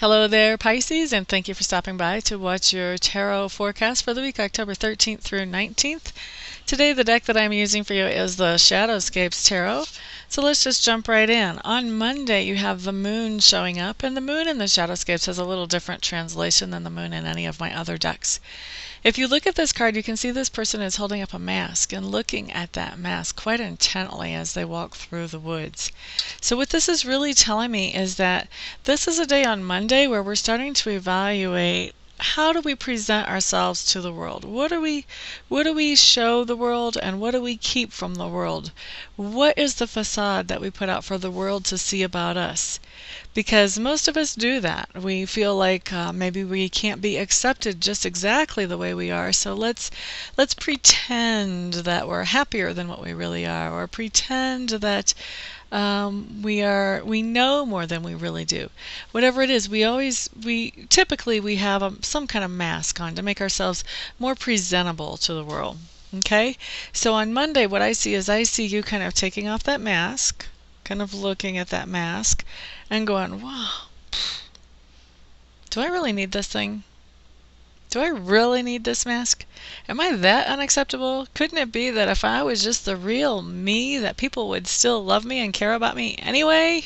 Hello there, Pisces, and thank you for stopping by to watch your tarot forecast for the week October 13th through 19th. Today, the deck that I'm using for you is the Shadowscapes Tarot. So let's just jump right in. On Monday, you have the moon showing up, and the moon in the Shadowscapes has a little different translation than the moon in any of my other decks. If you look at this card, you can see this person is holding up a mask and looking at that mask quite intently as they walk through the woods. So what this is really telling me is that this is a day on Monday where we're starting to evaluate how do we present ourselves to the world? What do we show the world, and what do we keep from the world? What is the facade that we put out for the world to see about us? Because most of us do that. We feel like maybe we can't be accepted just exactly the way we are, so let's pretend that we're happier than what we really are, or pretend that we know more than we really do. Whatever it is, we typically have some kind of mask on to make ourselves more presentable to the world. Okay? So on Monday, what I see is I see you kind of taking off that mask, kind of looking at that mask, and going, wow, do I really need this thing? Do I really need this mask? Am I that unacceptable? Couldn't it be that if I was just the real me, that people would still love me and care about me anyway?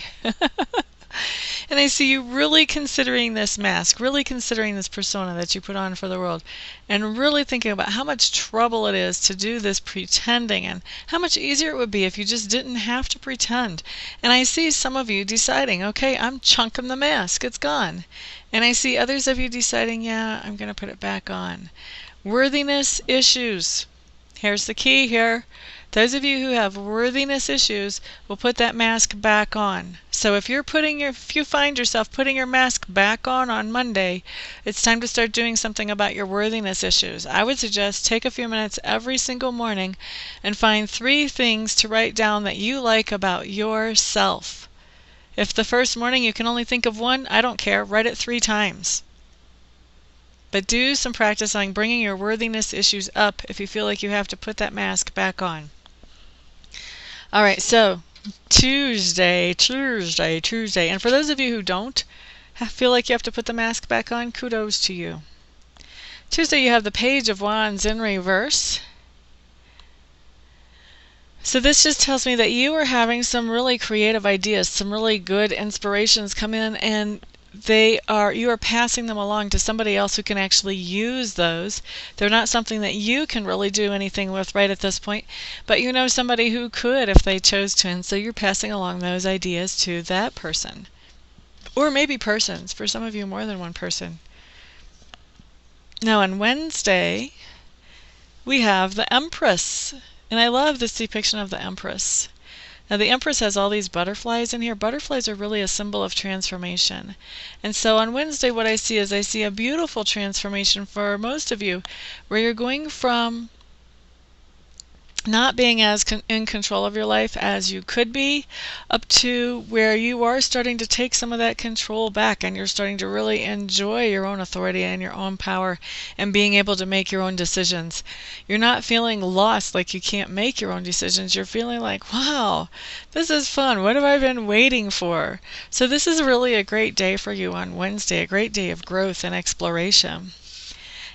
And I see you really considering this mask, really considering this persona that you put on for the world, and really thinking about how much trouble it is to do this pretending, and how much easier it would be if you just didn't have to pretend. And I see some of you deciding, okay, I'm chunking the mask, it's gone. And I see others of you deciding, yeah, I'm going to put it back on. Worthiness issues. Here's the key here. Those of you who have worthiness issues will put that mask back on. So if you find yourself putting your mask back on Monday, it's time to start doing something about your worthiness issues. I would suggest take a few minutes every single morning and find 3 things to write down that you like about yourself. If the first morning you can only think of 1, I don't care. Write it 3 times. But do some practice on bringing your worthiness issues up if you feel like you have to put that mask back on. All right, so Tuesday. And for those of you who don't feel like you have to put the mask back on, kudos to you. Tuesday, you have the Page of Wands in reverse. So this just tells me that you are having some really creative ideas, some really good inspirations come in, and you are passing them along to somebody else who can actually use those. They're not something that you can really do anything with right at this point, but you know somebody who could if they chose to, and so you're passing along those ideas to that person. Or maybe persons, for some of you more than one person. Now on Wednesday, we have the Empress, and I love this depiction of the Empress. Now the Empress has all these butterflies in here. Butterflies are really a symbol of transformation. And so on Wednesday what I see is I see a beautiful transformation for most of you, where you're going from not being as in control of your life as you could be, up to where you are starting to take some of that control back, and you're starting to really enjoy your own authority and your own power and being able to make your own decisions. You're not feeling lost like you can't make your own decisions. You're feeling like, wow, this is fun. What have I been waiting for? So this is really a great day for you on Wednesday, a great day of growth and exploration.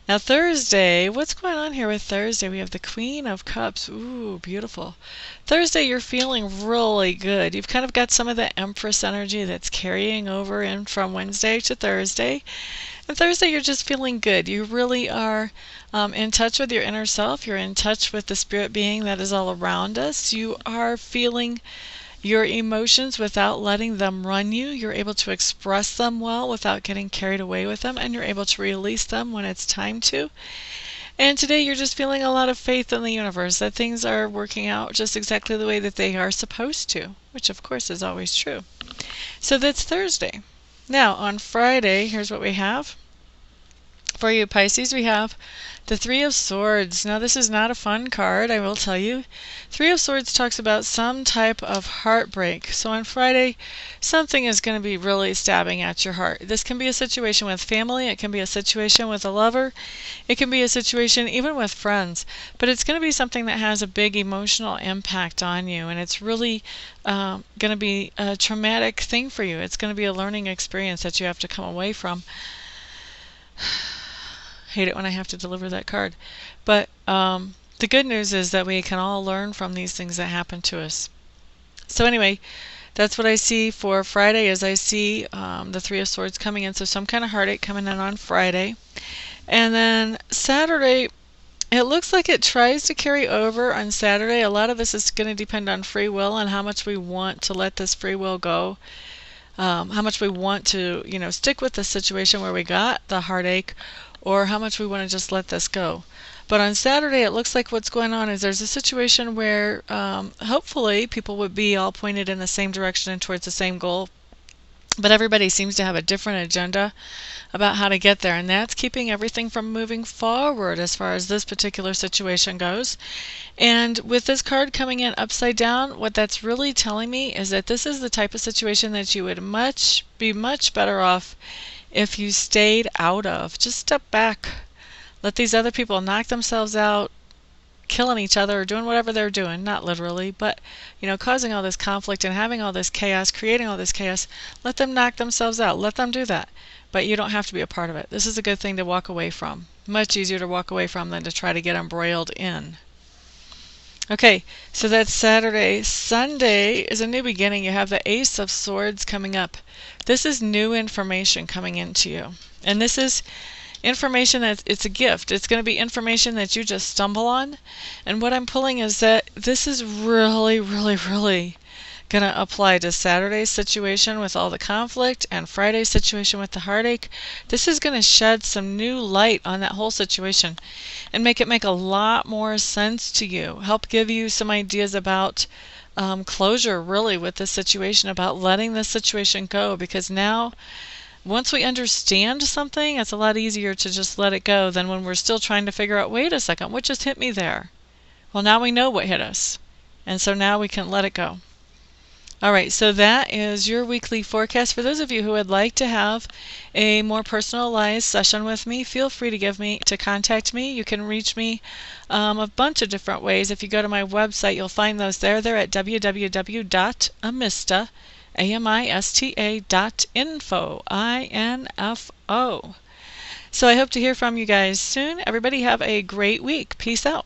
Now Thursday, what's going on here with Thursday? We have the Queen of Cups. Ooh, beautiful. Thursday, you're feeling really good. You've kind of got some of the Empress energy that's carrying over in from Wednesday to Thursday. And Thursday, you're just feeling good. You really are in touch with your inner self. You're in touch with the spirit being that is all around us. You are feeling your emotions without letting them run you. You're able to express them well without getting carried away with them, and you're able to release them when it's time to. And today you're just feeling a lot of faith in the universe, that things are working out just exactly the way that they are supposed to, which of course is always true. So that's Thursday. Now on Friday, here's what we have. For you Pisces, we have the Three of Swords. Now this is not a fun card, I will tell you. Three of Swords talks about some type of heartbreak. So on Friday, something is going to be really stabbing at your heart. This can be a situation with family, it can be a situation with a lover, it can be a situation even with friends. But it's going to be something that has a big emotional impact on you, and it's really going to be a traumatic thing for you. It's going to be a learning experience that you have to come away from. Hate it when I have to deliver that card. But the good news is that we can all learn from these things that happen to us. So anyway, that's what I see for Friday, as I see the Three of Swords coming in. So some kind of heartache coming in on Friday. And then Saturday, it looks like it tries to carry over on Saturday. A lot of this is going to depend on free will and how much we want to let this free will go. How much we want to, stick with the situation where we got the heartache, or how much we want to just let this go. But on Saturday, it looks like what's going on is there's a situation where hopefully people would be all pointed in the same direction and towards the same goal. But everybody seems to have a different agenda about how to get there, and that's keeping everything from moving forward as far as this particular situation goes. And with this card coming in upside down, what that's really telling me is that this is the type of situation that you would be much better off if you stayed out of. Just step back. Let these other people knock themselves out, killing each other or doing whatever they're doing, not literally, but causing all this conflict and having all this chaos, creating all this chaos. Let them knock themselves out. Let them do that. But you don't have to be a part of it. This is a good thing to walk away from. Much easier to walk away from than to try to get embroiled in. Okay, so that's Saturday. Sunday is a new beginning. You have the Ace of Swords coming up. This is new information coming into you. And this is information that it's a gift. It's going to be information that you just stumble on. And what I'm pulling is that this is really, really, really going to apply to Saturday's situation with all the conflict and Friday's situation with the heartache. This is going to shed some new light on that whole situation and make it make a lot more sense to you. Help give you some ideas about closure, really, with this situation, about letting this situation go, because now once we understand something, it's a lot easier to just let it go than when we're still trying to figure out, wait a second, what just hit me there? Well, now we know what hit us, and so now we can let it go. All right, so that is your weekly forecast. For those of you who would like to have a more personalized session with me, feel free to contact me. You can reach me a bunch of different ways. If you go to my website, you'll find those there. They're at www.amista.info, I-N-F-O. So I hope to hear from you guys soon. Everybody have a great week. Peace out.